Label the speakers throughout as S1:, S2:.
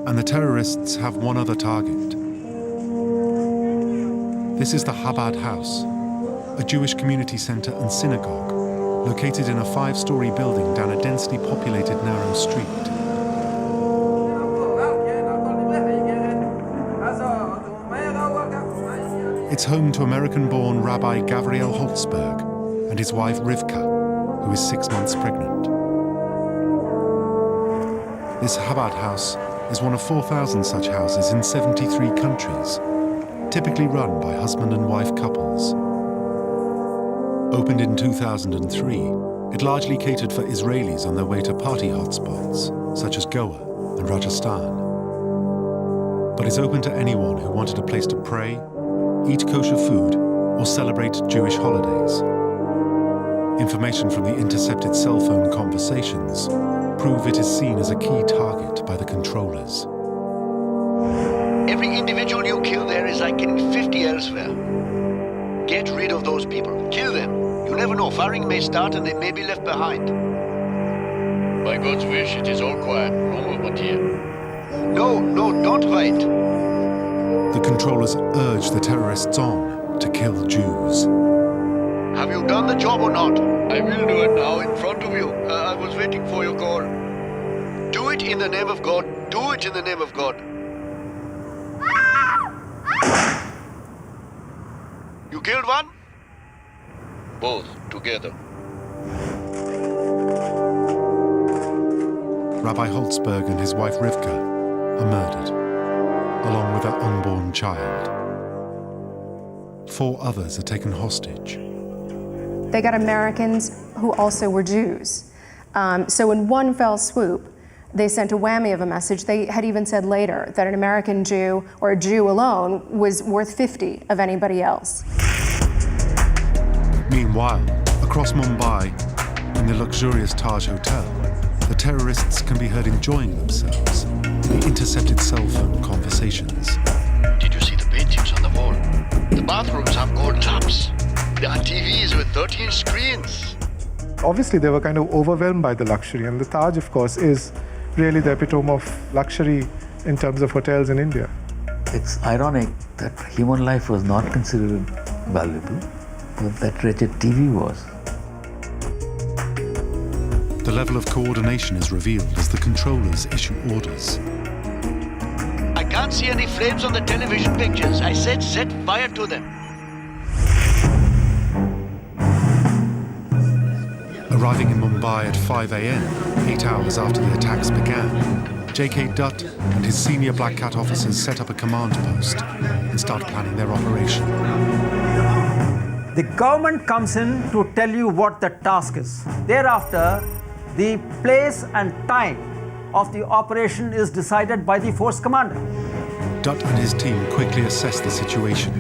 S1: And the terrorists have one other target. This is the Chabad House, a Jewish community center and synagogue located in a 5-story building down a densely populated narrow street. It's home to American-born Rabbi Gavriel Holtzberg and his wife Rivka, who is 6 months pregnant. This Chabad house is one of 4,000 such houses in 73 countries, typically run by husband and wife couples. Opened in 2003, it largely catered for Israelis on their way to party hotspots, such as Goa and Rajasthan. But is open to anyone who wanted a place to pray, eat kosher food, or celebrate Jewish holidays. Information from the intercepted cell phone conversations prove it is seen as a key target by the controllers.
S2: Every individual you kill there is like killing 50 elsewhere. Get rid of those people. Kill them. You never know. Firing may start and they may be left behind.
S3: By God's wish, it is all quiet. No movement here.
S2: No, don't wait.
S1: The controllers urge the terrorists on to kill Jews.
S2: Have you done the job or not?
S3: I will do it now in front of you. I was waiting for your call.
S2: Do it in the name of God. Do it in the name of God. You killed one?
S3: Both together.
S1: Rabbi Holtzberg and his wife Rivka are murdered, along with their unborn child. 4 others are taken hostage.
S4: They got Americans who also were Jews. So in one fell swoop, they sent a whammy of a message. They had even said later that an American Jew or a Jew alone was worth 50 of anybody else.
S1: Meanwhile, across Mumbai, in the luxurious Taj Hotel, the terrorists can be heard enjoying themselves in the intercepted cell phone conversations.
S2: Did you see the paintings on the wall? The bathrooms have gold taps. There are TVs with 13 screens.
S5: Obviously, they were kind of overwhelmed by the luxury, and the Taj, of course, is really the epitome of luxury in terms of hotels in India.
S6: It's ironic that human life was not considered valuable, but that wretched TV was.
S1: The level of coordination is revealed as the controllers issue orders.
S2: I can't see any flames on the television pictures. I said set fire to them.
S1: Arriving in Mumbai at 5 a.m., 8 hours after the attacks began, J.K. Dutt and his senior Black Cat officers set up a command post and start planning their operation.
S7: The government comes in to tell you what the task is. Thereafter, the place and time of the operation is decided by the force commander.
S1: Dutt and his team quickly assess the situation.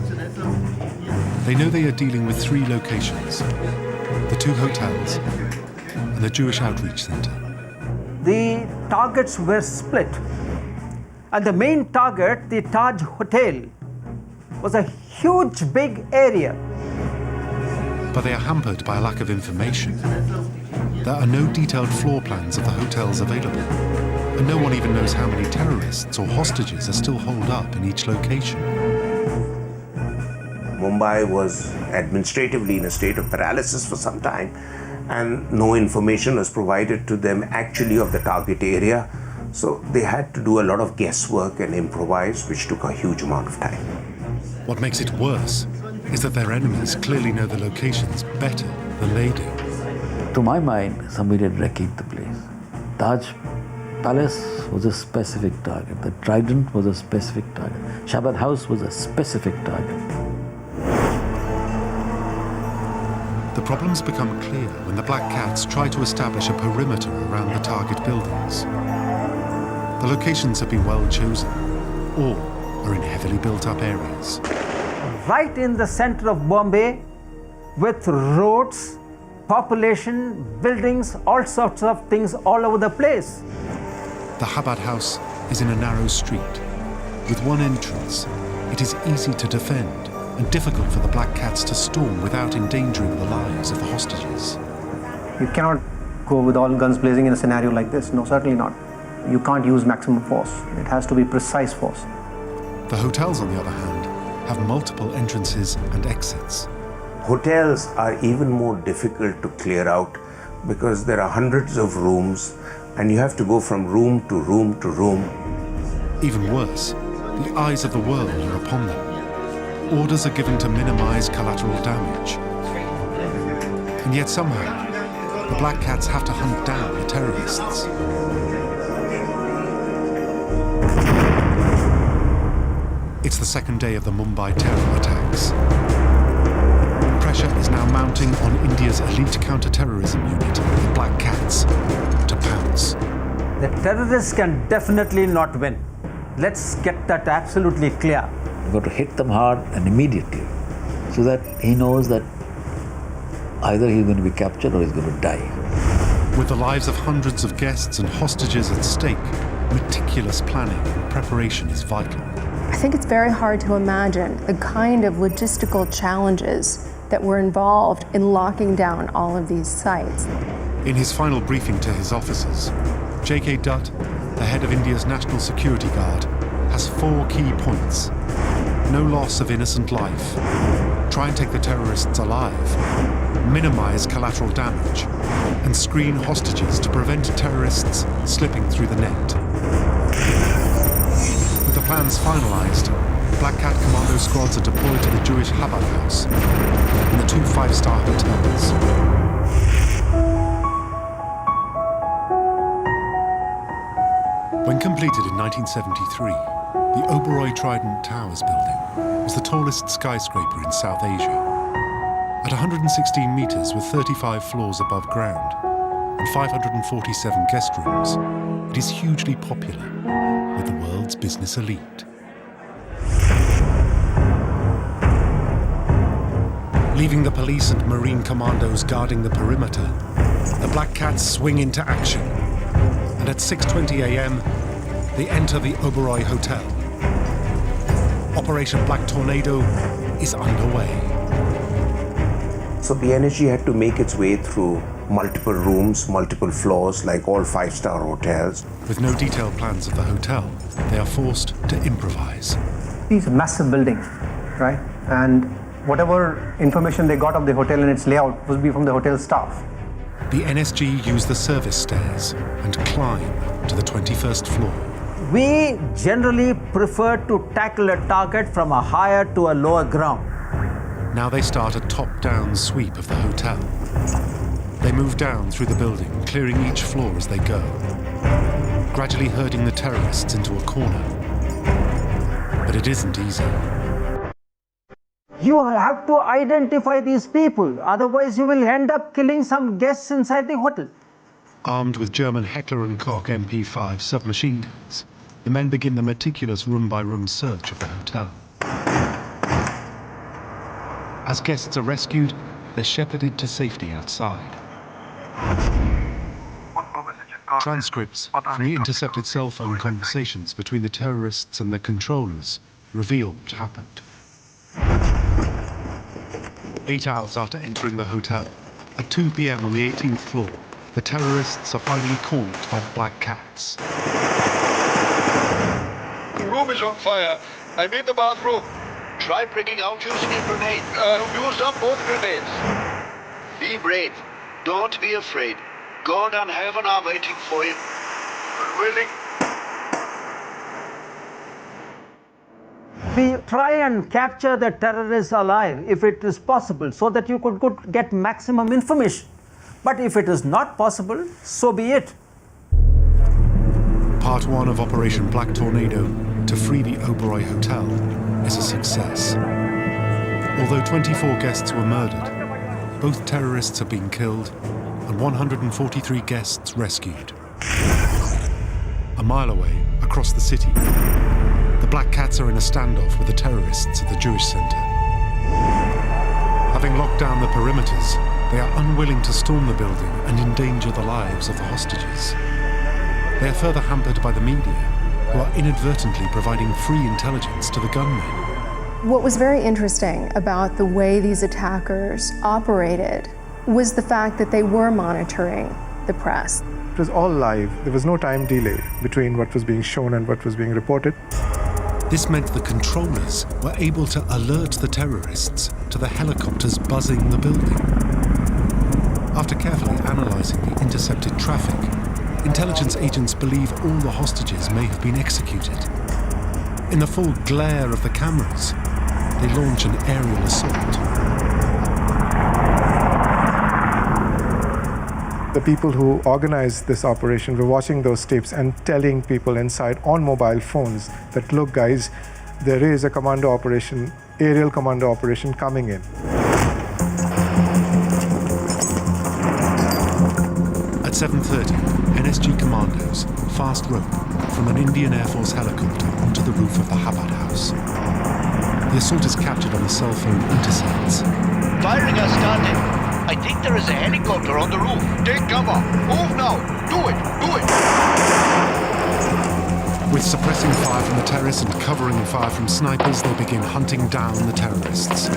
S1: They know they are dealing with 3 locations: the 2 hotels and the Jewish Outreach Center.
S7: The targets were split. And the main target, the Taj Hotel, was a huge, big area.
S1: But they are hampered by a lack of information. There are no detailed floor plans of the hotels available, and no one even knows how many terrorists or hostages are still holed up in each location.
S8: Mumbai was administratively in a state of paralysis for some time, and no information was provided to them actually of the target area. So they had to do a lot of guesswork and improvise, which took a huge amount of time.
S1: What makes it worse is that their enemies clearly know the locations better than they do.
S6: To my mind, somebody had wrecked the place. Taj Palace was a specific target. The Trident was a specific target. Chabad House was a specific target.
S1: The problems become clear when the Black Cats try to establish a perimeter around the target buildings. The locations have been well chosen. All are in heavily built-up areas.
S7: Right in the center of Bombay, with roads, population, buildings, all sorts of things all over the place.
S1: The Chabad House is in a narrow street. With one entrance, it is easy to defend and difficult for the Black Cats to storm without endangering the lives of the hostages.
S9: You cannot go with all guns blazing in a scenario like this. No, certainly not. you can't use maximum force. It has to be precise force.
S1: The hotels, on the other hand, have multiple entrances and exits.
S8: Hotels are even more difficult to clear out because there are hundreds of rooms and you have to go from room to room to room.
S1: Even worse, the eyes of the world are upon them. Orders are given to minimize collateral damage. And yet somehow, the Black Cats have to hunt down the terrorists. It's the second day of the Mumbai terror attacks. Pressure is now mounting on India's elite counterterrorism unit, the Black Cats, to pounce.
S7: The terrorists can definitely not win. Let's get that absolutely clear.
S6: You've got to hit them hard and immediately so that he knows that either he's going to be captured or he's going to die.
S1: With the lives of hundreds of guests and hostages at stake, meticulous planning and preparation is vital.
S4: I think it's very hard to imagine the kind of logistical challenges that were involved in locking down all of these sites.
S1: In his final briefing to his officers, J.K. Dutt, the head of India's National Security Guard, has 4 key points. No loss of innocent life. Try and take the terrorists alive. Minimize collateral damage. And screen hostages to prevent terrorists slipping through the net. With the plans finalized, Black Cat commando squads are deployed to the Jewish Chabad house and the 2 5-star hotels. When completed in 1973, the Oberoi Trident Towers building was the tallest skyscraper in South Asia. At 116 meters with 35 floors above ground and 547 guest rooms, it is hugely popular with the world's business elite. Leaving the police and marine commandos guarding the perimeter, the Black Cats swing into action. And at 6:20 a.m., they enter the Oberoi Hotel. Operation Black Tornado is underway.
S8: So the energy had to make its way through multiple rooms, multiple floors, like all 5-star hotels.
S1: With no detailed plans of the hotel, they are forced to improvise.
S9: It's a massive building, right? And whatever information they got of the hotel and its layout would be from the hotel staff.
S1: The NSG use the service stairs and climb to the 21st floor.
S7: We generally prefer to tackle a target from a higher to a lower ground.
S1: Now they start a top-down sweep of the hotel. They move down through the building, clearing each floor as they go, gradually herding the terrorists into a corner. But it isn't easy.
S7: You have to identify these people, otherwise you will end up killing some guests inside the hotel.
S1: Armed with German Heckler & Koch MP5 submachine guns, the men begin the meticulous room-by-room search of the hotel. As guests are rescued, they're shepherded to safety outside. Transcripts from the intercepted cell phone conversations between the terrorists and their controllers reveal what happened. 8 hours after entering the hotel, at 2 p.m. on the 18th floor, the terrorists are finally caught by the Black Cats.
S3: The room is on fire. I'm in the bathroom.
S2: Try breaking out using a grenade.
S3: Use up both grenades.
S2: Be brave. Don't be afraid. God and heaven are waiting for you.
S3: Willing.
S7: We try and capture the terrorists alive if it is possible, so that you could get maximum information. But if it is not possible, so be it.
S1: Part 1 of Operation Black Tornado to free the Oberoi Hotel is a success. Although 24 guests were murdered, both terrorists have been killed and 143 guests rescued. A mile away, across the city, the Black Cats are in a standoff with the terrorists at the Jewish Center. Having locked down the perimeters, they are unwilling to storm the building and endanger the lives of the hostages. They are further hampered by the media, who are inadvertently providing free intelligence to the gunmen.
S4: What was very interesting about the way these attackers operated was the fact that they were monitoring the press.
S5: It was all live. There was no time delay between what was being shown and what was being reported.
S1: This meant the controllers were able to alert the terrorists to the helicopters buzzing the building. After carefully analysing the intercepted traffic, intelligence agents believe all the hostages may have been executed. In the full glare of the cameras, they launch an aerial assault.
S5: The people who organized this operation were watching those tapes and telling people inside on mobile phones that, look guys, there is a commando operation, aerial commando operation coming in.
S1: At 7:30, NSG commandos fast rope from an Indian Air Force helicopter onto the roof of the Chabad house. The assault is captured on the cell phone intercepts.
S2: Firing has started. I think there is a helicopter on the roof. Take cover. Move now. Do it. Do it.
S1: With suppressing fire from the terrorists and covering fire from snipers, they begin hunting down the terrorists.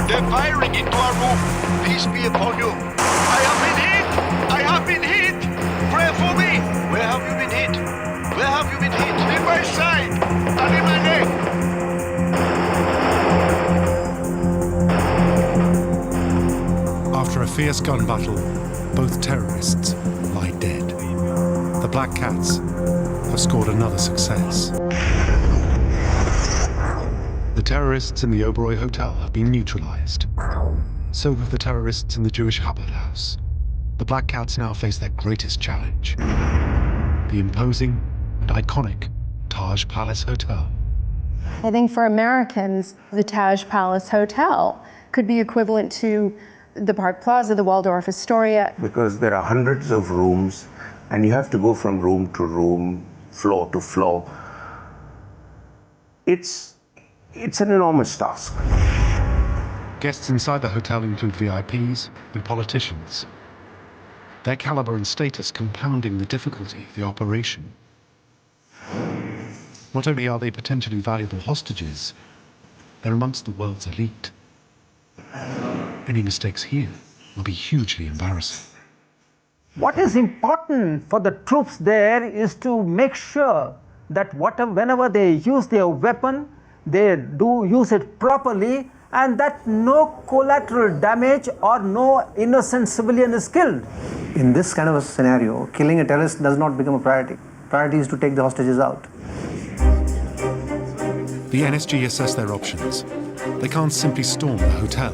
S2: They're firing into our roof. Peace be upon you. I have been hit. I have been hit. Pray for me. Where have you been hit? Where have you been hit? In my side and in my neck.
S1: After a fierce gun battle, both terrorists lie dead. The Black Cats have scored another success. The terrorists in the Oberoi Hotel have been neutralized. So have the terrorists in the Jewish Chabad house. The Black Cats now face their greatest challenge: the imposing and iconic Taj Palace Hotel.
S4: I think for Americans, the Taj Palace Hotel could be equivalent to the Park Plaza, the Waldorf Astoria.
S8: Because there are hundreds of rooms and you have to go from room to room, floor to floor. It's an enormous task.
S1: Guests inside the hotel include VIPs and politicians. Their caliber and status compounding the difficulty of the operation. Not only are they potentially valuable hostages, they're amongst the world's elite. Any mistakes here will be hugely embarrassing.
S7: What is important for the troops there is to make sure that whenever they use their weapon, they do use it properly, and that no collateral damage or no innocent civilian is killed.
S9: In this kind of a scenario, killing a terrorist does not become a priority. Priority is to take the hostages out.
S1: The NSG assess their options. They can't simply storm the hotel.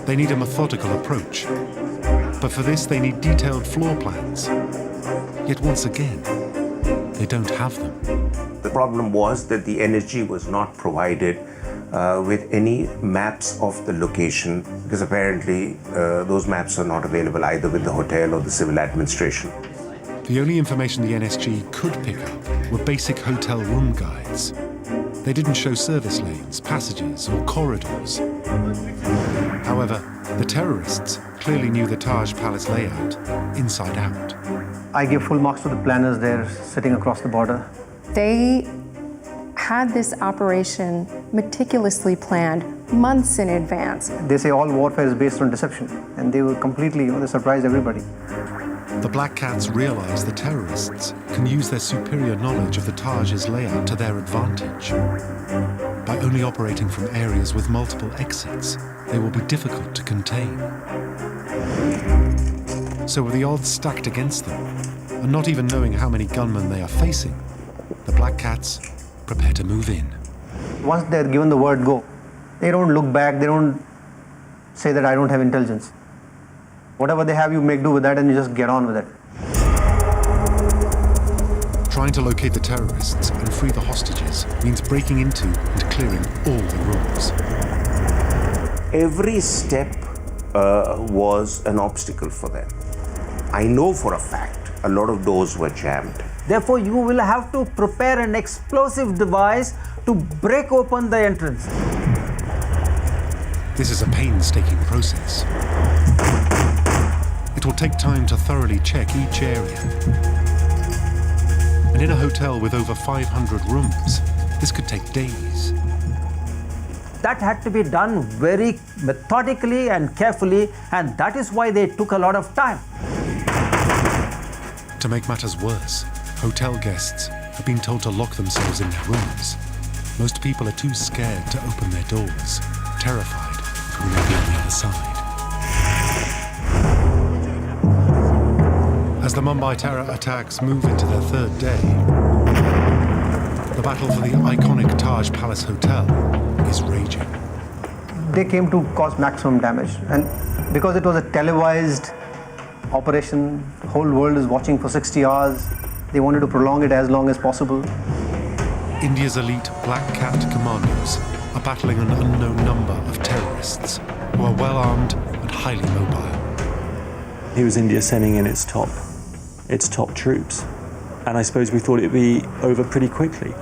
S1: They need a methodical approach. But for this, they need detailed floor plans. Yet once again, they don't have them.
S8: The problem was that the NSG was not provided with any maps of the location, because apparently those maps are not available either with the hotel or the civil administration.
S1: The only information the NSG could pick up were basic hotel room guides. They didn't show service lanes, passages, or corridors. However, the terrorists clearly knew the Taj Palace layout inside out.
S9: I give full marks to the planners there sitting across the border.
S4: They had this operation meticulously planned months in advance.
S9: They say all warfare is based on deception, and they were completely, they surprised everybody.
S1: The Black Cats realize the terrorists can use their superior knowledge of the Taj's layout to their advantage. By only operating from areas with multiple exits, they will be difficult to contain. So with the odds stacked against them, and not even knowing how many gunmen they are facing, the Black Cats prepare to move in.
S9: Once they're given the word go, they don't look back, they don't say that I don't have intelligence. Whatever they have, you make do with that and you just get on with it.
S1: Trying to locate the terrorists and free the hostages means breaking into and clearing all the rooms.
S8: Every step was an obstacle for them. I know for a fact a lot of doors were jammed.
S7: Therefore, you will have to prepare an explosive device to break open the entrance.
S1: This is a painstaking process. It will take time to thoroughly check each area. And in a hotel with over 500 rooms, this could take days.
S7: That had to be done very methodically and carefully, and that is why they took a lot of time.
S1: To make matters worse, hotel guests have been told to lock themselves in their rooms. Most people are too scared to open their doors, terrified of who may be on the other side. As the Mumbai terror attacks move into their third day, the battle for the iconic Taj Palace Hotel is raging.
S9: They came to cause maximum damage, and because it was a televised operation, the whole world is watching for 60 hours, they wanted to prolong it as long as possible.
S1: India's elite Black Cat commandos are battling an unknown number of terrorists who are well armed and highly mobile.
S10: It was India sending in its top troops, and I suppose we thought it'd be over pretty quickly.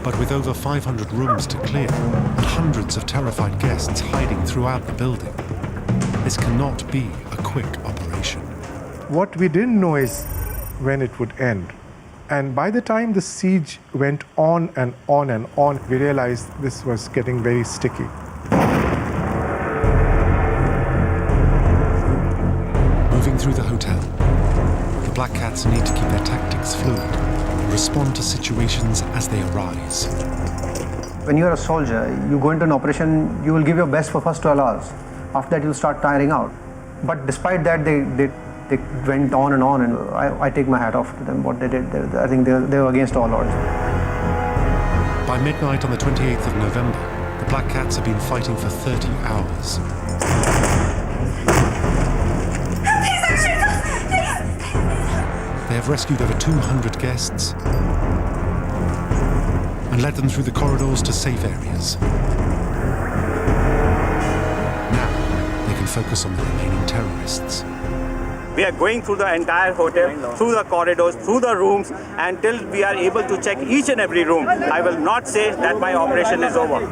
S1: But with over 500 rooms to clear and hundreds of terrified guests hiding throughout the building, this cannot be a quick operation.
S5: What we didn't know is when it would end. And by the time the siege went on and on and on, we realized this was getting very sticky.
S1: Moving through the hotel, the Black Cats need to keep their tactics fluid and respond to situations as they arise.
S9: When you're a soldier, you go into an operation, you will give your best for first 12 hours. After that, you'll start tiring out. But despite that, they went on, and I take my hat off to them. What they did, I think they were against all odds.
S1: By midnight on the 28th of November, the Black Cats have been fighting for 30 hours. They have rescued over 200 guests and led them through the corridors to safe areas. Now, they can focus on the remaining terrorists.
S11: We are going through the entire hotel, through the corridors, through the rooms, until we are able to check each and every room. I will not say that my operation is over.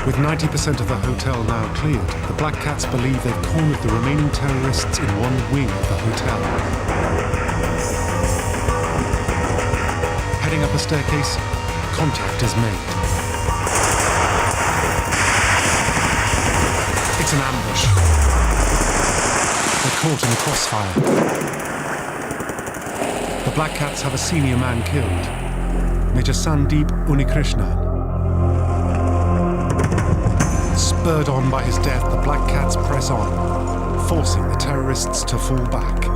S1: With 90% of the hotel now cleared, the Black Cats believe they've cornered the remaining terrorists in one wing of the hotel. Heading up a staircase, contact is made. It's an ambush. They're caught in the crossfire. The Black Cats have a senior man killed, Major Sandeep Unikrishnan. Spurred on by his death, the Black Cats press on, forcing the terrorists to fall back.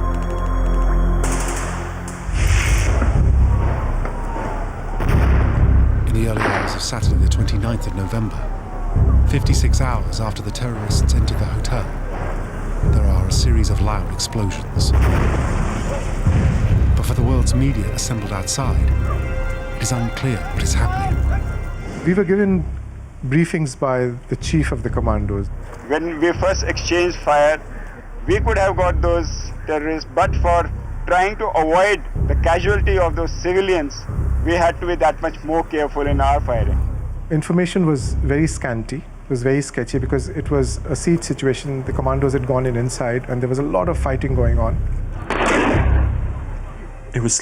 S1: In the early hours of Saturday the 29th of November, 56 hours after the terrorists entered the hotel, there are a series of loud explosions. But for the world's media assembled outside, it is unclear what is happening.
S5: We were given briefings by the chief of the commandos.
S12: When we first exchanged fire, we could have got those terrorists, but for trying to avoid the casualty of those civilians, we had to be that much more careful in our firing.
S5: Information was very scanty. It was very sketchy because it was a siege situation. The commandos had gone in inside and there was a lot of fighting going on.
S10: It was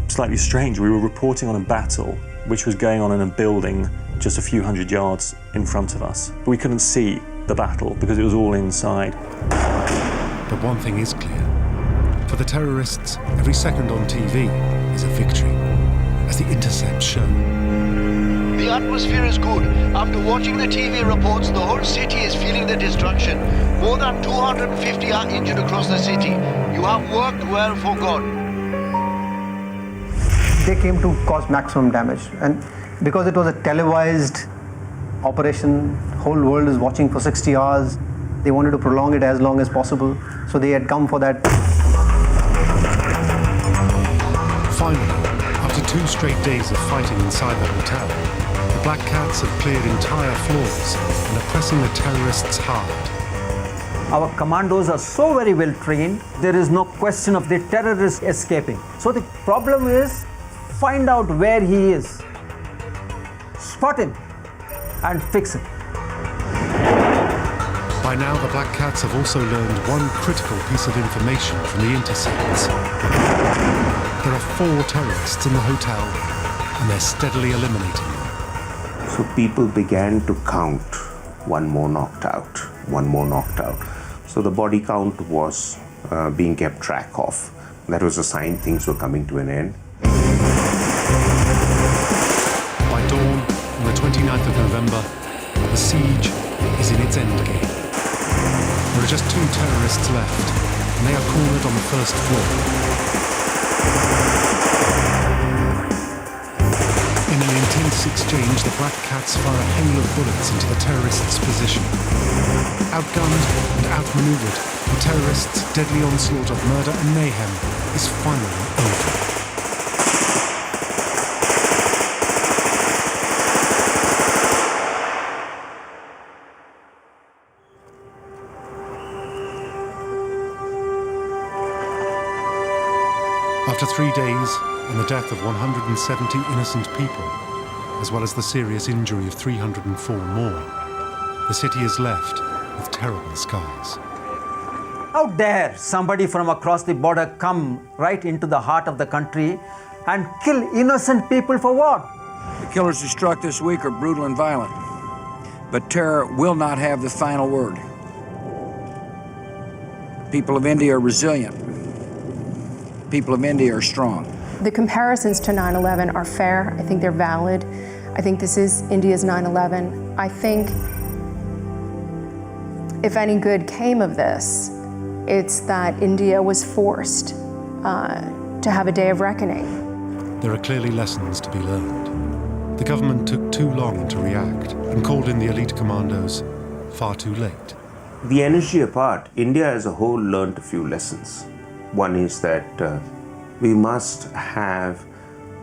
S10: slightly strange. We were reporting on a battle which was going on in a building just a few hundred yards in front of us. We couldn't see the battle because it was all inside.
S1: But one thing is clear. For the terrorists, every second on TV is a victory, as the intercepts show.
S2: The atmosphere is good. After watching the TV reports, the whole city is feeling the destruction. More than 250 are injured across the city. You have worked well for God.
S9: They came to cause maximum damage, and because it was a televised operation, the whole world is watching for 60 hours. They wanted to prolong it as long as possible, so they had come for that.
S1: Finally, after 2 straight days of fighting inside the hotel, the Black Cats have cleared entire floors and are pressing the terrorists hard.
S7: Our commandos are so very well trained, there is no question of the terrorist escaping. So the problem is, find out where he is, spot him, and fix him.
S1: By now, the Black Cats have also learned one critical piece of information from the intercepts. There are 4 terrorists in the hotel, and they're steadily eliminating them.
S8: So people began to count, one more knocked out, one more knocked out. So the body count was being kept track of. That was a sign things were coming to an end.
S1: By dawn, on the 29th of November, the siege is in its endgame. There are just 2 terrorists left, and they are cornered on the first floor. In an intense exchange, the Black Cats fire a hail of bullets into the terrorists' position. Outgunned and outmaneuvered, the terrorists' deadly onslaught of murder and mayhem is finally over. After 3 days and the death of 170 innocent people, as well as the serious injury of 304 more, the city is left with terrible scars.
S7: How dare somebody from across the border come right into the heart of the country and kill innocent people for what?
S13: The killers who struck this week are brutal and violent, but terror will not have the final word. People of India are resilient. People of India are strong.
S4: The comparisons to 9/11 are fair. I think they're valid. I think this is India's 9/11. I think if any good came of this, it's that India was forced to have a day of reckoning.
S1: There are clearly lessons to be learned. The government took too long to react and called in the elite commandos far too late.
S8: The energy apart, India as a whole learned a few lessons. One is that we must have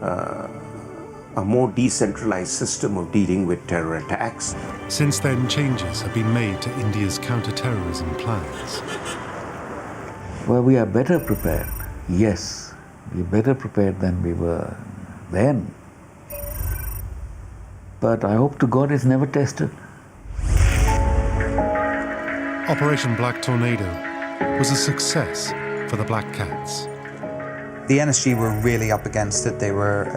S8: a more decentralized system of dealing with terror attacks.
S1: Since then, changes have been made to India's counterterrorism plans.
S6: Well, we are better prepared. Yes, we are better prepared than we were then. But I hope to God it's never tested.
S1: Operation Black Tornado was a success for the Black Cats.
S14: The NSG were really up against it. They were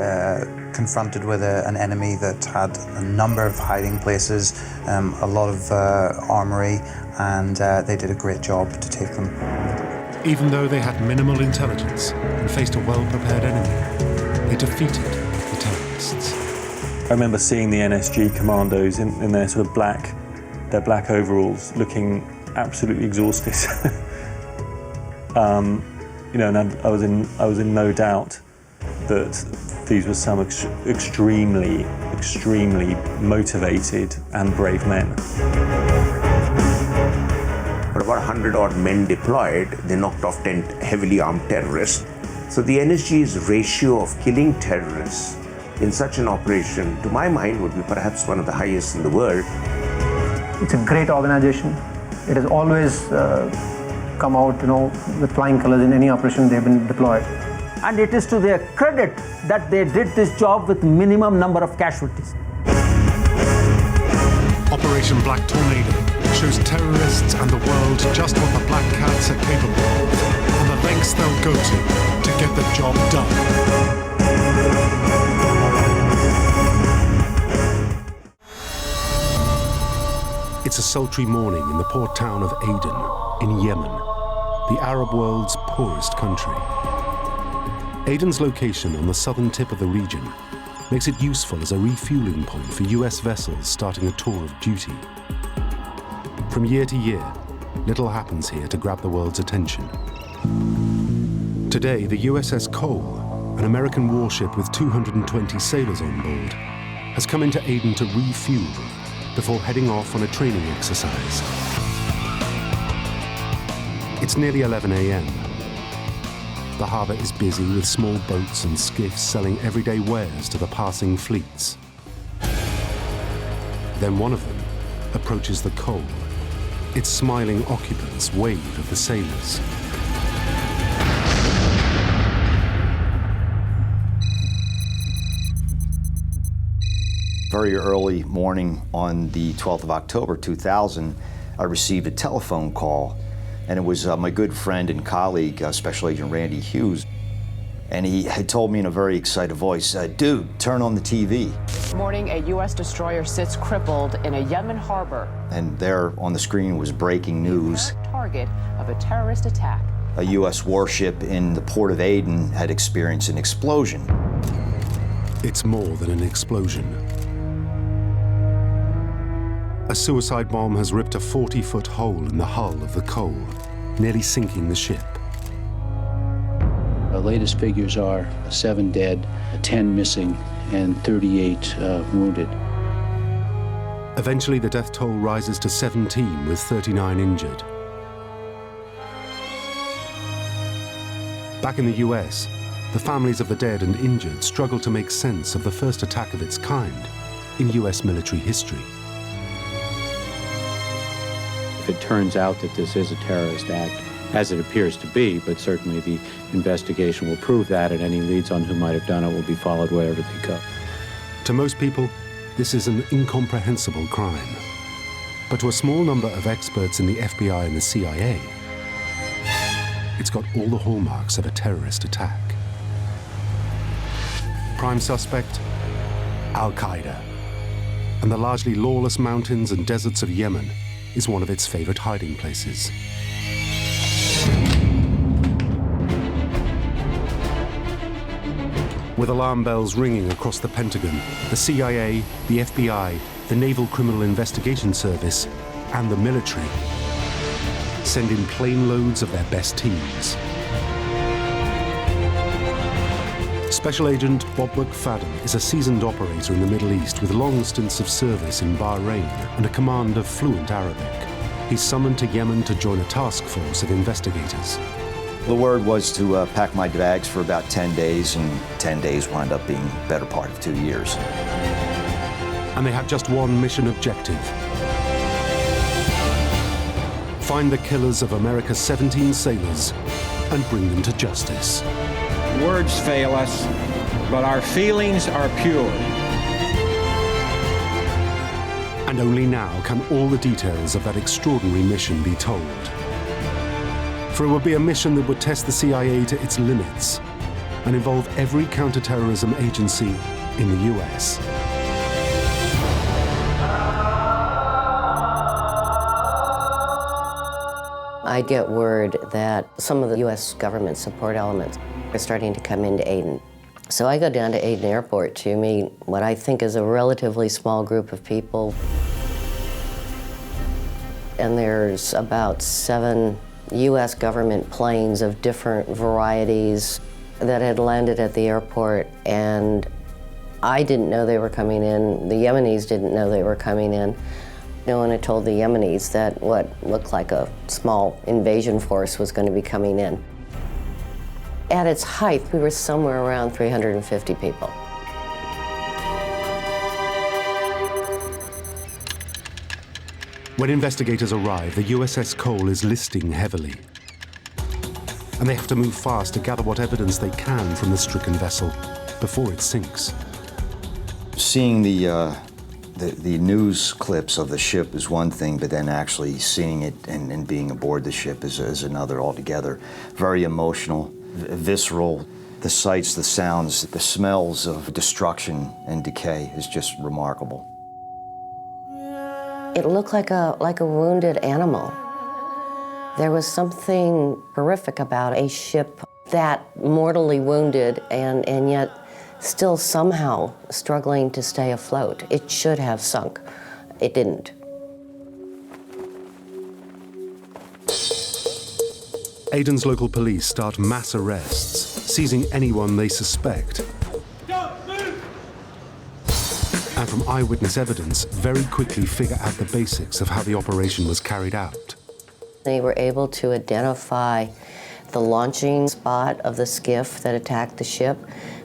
S14: confronted with an enemy that had a number of hiding places, a lot of armory, and they did a great job to take them.
S1: Even though they had minimal intelligence and faced a well-prepared enemy, they defeated the terrorists.
S10: I remember seeing the NSG commandos in their sort of their black overalls, looking absolutely exhausted. And I was in no doubt that these were some extremely motivated and brave men.
S8: But about 100-odd men deployed, they knocked off 10 heavily armed terrorists. So the NSG's ratio of killing terrorists in such an operation, to my mind, would be perhaps one of the highest in the world.
S9: It's a great organization. It has always come out, with flying colors in any operation they've been deployed.
S7: And it is to their credit that they did this job with minimum number of casualties.
S1: Operation Black Tornado shows terrorists and the world just what the Black Cats are capable of and the lengths they'll go to get the job done. It's a sultry morning in the port town of Aden in Yemen, the Arab world's poorest country. Aden's location on the southern tip of the region makes it useful as a refueling point for US vessels starting a tour of duty. From year to year, little happens here to grab the world's attention. Today, the USS Cole, an American warship with 220 sailors on board, has come into Aden to refuel before heading off on a training exercise. It's nearly 11 a.m. The harbour is busy with small boats and skiffs selling everyday wares to the passing fleets. Then one of them approaches the Cole. Its smiling occupants wave at the sailors.
S15: Very early morning on the 12th of October 2000, I received a telephone call, and it was my good friend and colleague, Special Agent Randy Hughes. And he had told me in a very excited voice, dude, turn on the TV.
S16: This morning, a U.S. destroyer sits crippled in a Yemen harbor.
S15: And there on the screen was breaking news.
S16: Target of a terrorist attack
S15: A U.S. warship in the port of Aden had experienced an explosion.
S1: It's more than an explosion. A suicide bomb has ripped a 40-foot hole in the hull of the Cole, nearly sinking the ship.
S17: The latest figures are 7 dead, 10 missing, and 38 wounded.
S1: Eventually, the death toll rises to 17, with 39 injured. Back in the US, the families of the dead and injured struggle to make sense of the first attack of its kind in US military history.
S17: If it turns out that this is a terrorist act, as it appears to be, but certainly the investigation will prove that, and any leads on who might have done it will be followed wherever they go.
S1: To most people, this is an incomprehensible crime. But to a small number of experts in the FBI and the CIA, it's got all the hallmarks of a terrorist attack. Prime suspect, al-Qaeda. And the largely lawless mountains and deserts of Yemen is one of its favorite hiding places. With alarm bells ringing across the Pentagon, the CIA, the FBI, the Naval Criminal Investigation Service, and the military send in plane loads of their best teams. Special Agent Bob McFadden is a seasoned operator in the Middle East with long stints of service in Bahrain and a command of fluent Arabic. He's summoned to Yemen to join a task force of investigators.
S15: The word was to pack my bags for about 10 days, and 10 days wound up being the better part of 2 years.
S1: And they have just one mission objective: find the killers of America's 17 sailors and bring them to justice.
S18: Words fail us, but our feelings are pure.
S1: And only now can all the details of that extraordinary mission be told. For it would be a mission that would test the CIA to its limits and involve every counterterrorism agency in the US.
S19: I get word that some of the U.S. government support elements are starting to come into Aden. So I go down to Aden Airport to meet what I think is a relatively small group of people. And there's about 7 U.S. government planes of different varieties that had landed at the airport, and I didn't know they were coming in. The Yemenis didn't know they were coming in. No one had told the Yemenis that what looked like a small invasion force was going to be coming in. At its height, we were somewhere around 350 people.
S1: When investigators arrive, the USS Cole is listing heavily. And they have to move fast to gather what evidence they can from the stricken vessel before it sinks.
S15: Seeing the news clips of the ship is one thing, but then actually seeing it and being aboard the ship is another altogether. Very emotional, visceral. The sights, the sounds, the smells of destruction and decay is just remarkable.
S19: It looked like a wounded animal. There was something horrific about a ship that mortally wounded and yet still somehow struggling to stay afloat. It should have sunk. It didn't.
S1: Aden's local police start mass arrests, seizing anyone they suspect. And from eyewitness evidence, very quickly figure out the basics of how the operation was carried out.
S19: They were able to identify the launching spot of the skiff that attacked the ship.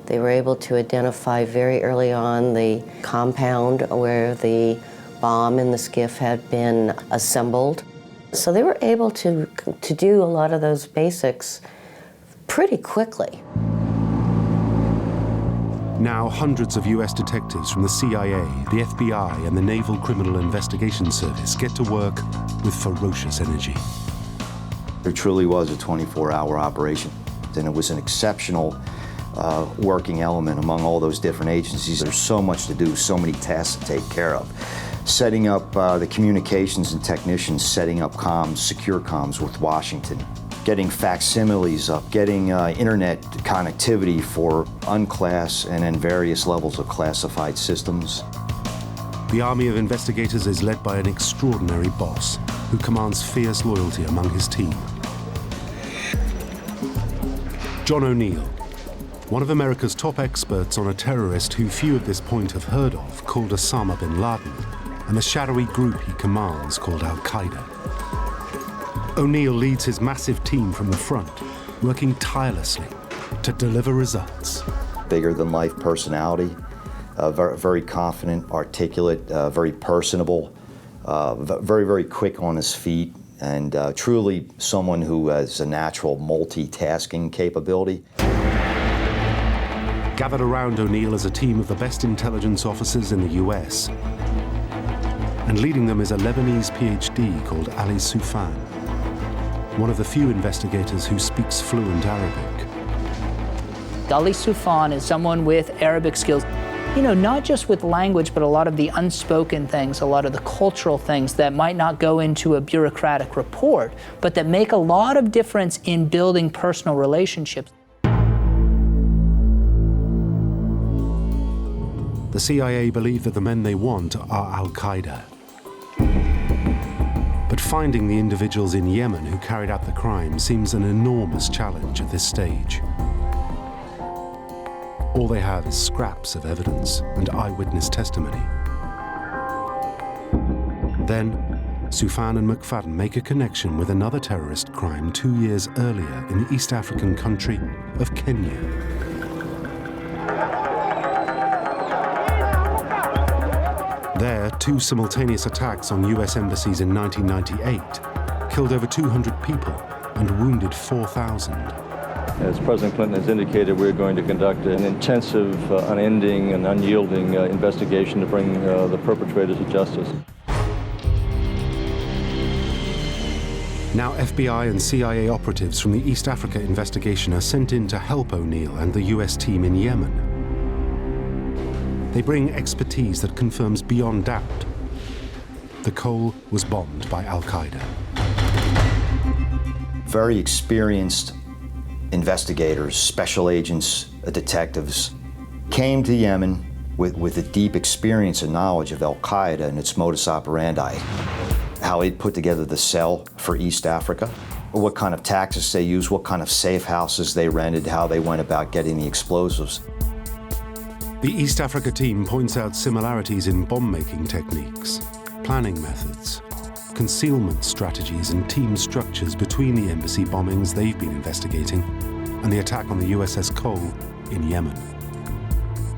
S19: They were able to identify very early on the compound where the bomb in the skiff had been assembled. So they were able to do a lot of those basics pretty quickly.
S1: Now, hundreds of US detectives from the CIA, the FBI, and the Naval Criminal Investigation Service get to work with ferocious energy.
S15: There truly was a 24-hour operation, and it was an exceptional working element among all those different agencies. There's so much to do, so many tasks to take care of. Setting up the communications and technicians, setting up comms, secure comms with Washington. getting facsimiles up, getting internet connectivity for unclass and then various levels of classified systems.
S1: The army of investigators is led by an extraordinary boss who commands fierce loyalty among his team. John O'Neill, one of America's top experts on a terrorist who few at this point have heard of, called Osama bin Laden, and the shadowy group he commands called al-Qaeda. O'Neill leads his massive team from the front, working tirelessly to deliver results.
S15: Bigger-than-life personality, very confident, articulate, very personable, very, very quick on his feet, and truly someone who has a natural multitasking capability.
S1: Gathered around O'Neill is a team of the best intelligence officers in the US. And leading them is a Lebanese PhD called Ali Soufan, one of the few investigators who speaks fluent Arabic.
S20: Ali Soufan is someone with Arabic skills. You know, not just with language, but a lot of the unspoken things, a lot of the cultural things that might not go into a bureaucratic report, but that make a lot of difference in building personal relationships.
S1: The CIA believe that the men they want are al-Qaeda. But finding the individuals in Yemen who carried out the crime seems an enormous challenge at this stage. All they have is scraps of evidence and eyewitness testimony. Then, Soufan and McFadden make a connection with another terrorist crime 2 years earlier in the East African country of Kenya. There, 2 simultaneous attacks on US embassies in 1998 killed over 200 people and wounded 4,000.
S21: As President Clinton has indicated, we're going to conduct an intensive, unending, and unyielding investigation to bring the perpetrators to justice.
S1: Now FBI and CIA operatives from the East Africa investigation are sent in to help O'Neill and the US team in Yemen. They bring expertise that confirms beyond doubt the Cole was bombed by al-Qaeda.
S15: Very experienced investigators, special agents, detectives came to Yemen with a deep experience and knowledge of al-Qaeda and its modus operandi, how it put together the cell for East Africa, what kind of tactics they used, what kind of safe houses they rented, how they went about getting the explosives.
S1: The East Africa team points out similarities in bomb-making techniques, planning methods, concealment strategies and team structures between the embassy bombings they've been investigating and the attack on the USS Cole in Yemen.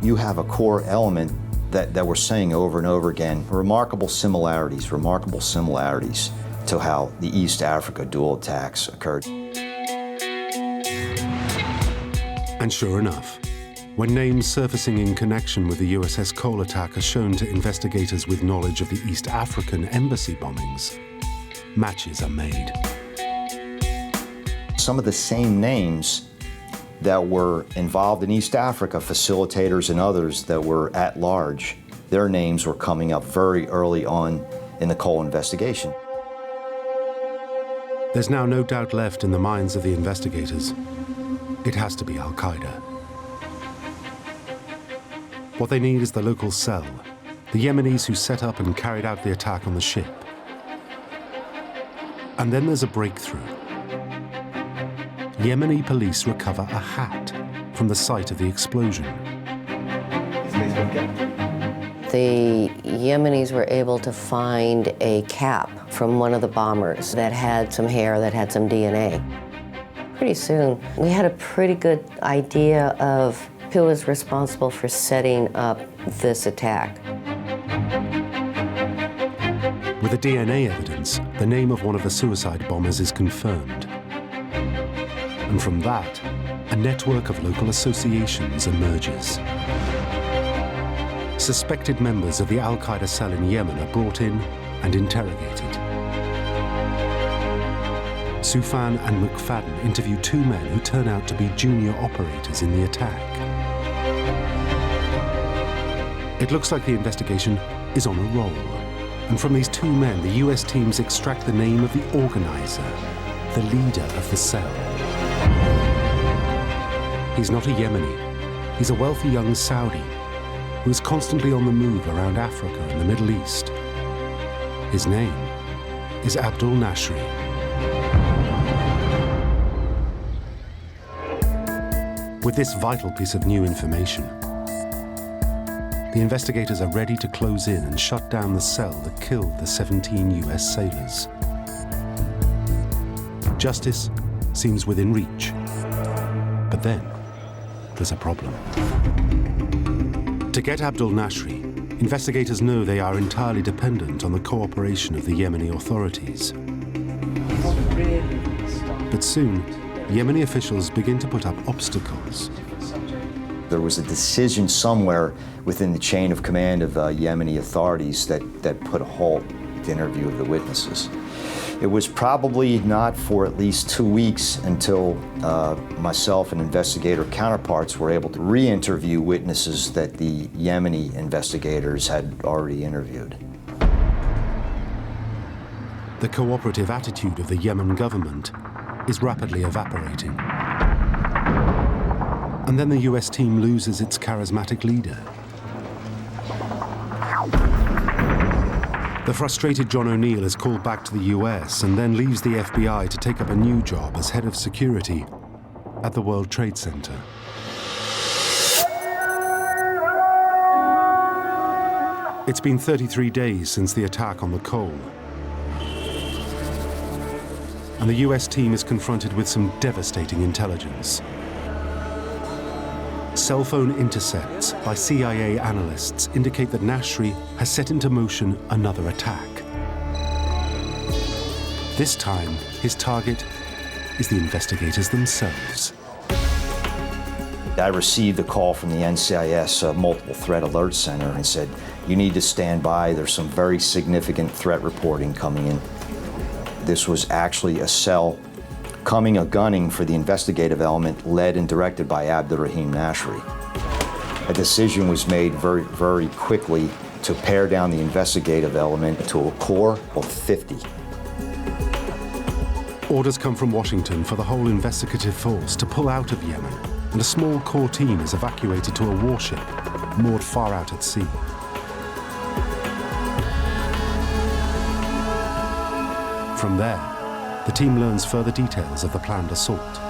S15: You have a core element that we're saying over and over again, remarkable similarities to how the East Africa dual attacks occurred.
S1: And sure enough, when names surfacing in connection with the USS Cole attack are shown to investigators with knowledge of the East African embassy bombings, matches are made.
S15: Some of the same names that were involved in East Africa, facilitators and others that were at large, their names were coming up very early on in the Cole investigation.
S1: There's now no doubt left in the minds of the investigators. It has to be al-Qaeda. What they need is the local cell, the Yemenis who set up and carried out the attack on the ship. And then there's a breakthrough. Yemeni police recover a hat from the site of the explosion.
S19: The Yemenis were able to find a cap from one of the bombers that had some hair, that had some DNA. Pretty soon, we had a pretty good idea of who was responsible for setting up this attack.
S1: With the DNA evidence, the name of one of the suicide bombers is confirmed. And from that, a network of local associations emerges. Suspected members of the al-Qaeda cell in Yemen are brought in and interrogated. Soufan and McFadden interview 2 men who turn out to be junior operators in the attack. It looks like the investigation is on a roll. And from these 2 men, the US teams extract the name of the organizer, the leader of the cell. He's not a Yemeni. He's a wealthy young Saudi who is constantly on the move around Africa and the Middle East. His name is Abdul Nashri. With this vital piece of new information, the investigators are ready to close in and shut down the cell that killed the 17 US sailors. Justice seems within reach. But then, there's a problem. To get Abdul Nashri, investigators know they are entirely dependent on the cooperation of the Yemeni authorities. But soon, Yemeni officials begin to put up obstacles.
S15: There was a decision somewhere within the chain of command of Yemeni authorities that put a halt to the interview of the witnesses. It was probably not for at least 2 weeks until myself and investigator counterparts were able to re-interview witnesses that the Yemeni investigators had already interviewed.
S1: The cooperative attitude of the Yemen government is rapidly evaporating. And then the US team loses its charismatic leader. The frustrated John O'Neill is called back to the US and then leaves the FBI to take up a new job as head of security at the World Trade Center. It's been 33 days since the attack on the Cole. And the US team is confronted with some devastating intelligence. Cell phone intercepts by CIA analysts indicate that Nashri has set into motion another attack. This time, his target is the investigators themselves.
S15: I received a call from the NCIS Multiple Threat Alert Center and said, "You need to stand by. There's some very significant threat reporting coming in." This was actually a cell coming a gunning for the investigative element led and directed by Abdurrahim Nashri. A decision was made very, very quickly to pare down the investigative element to a core of 50.
S1: Orders come from Washington for the whole investigative force to pull out of Yemen, and a small core team is evacuated to a warship moored far out at sea. From there, the team learns further details of the planned assault.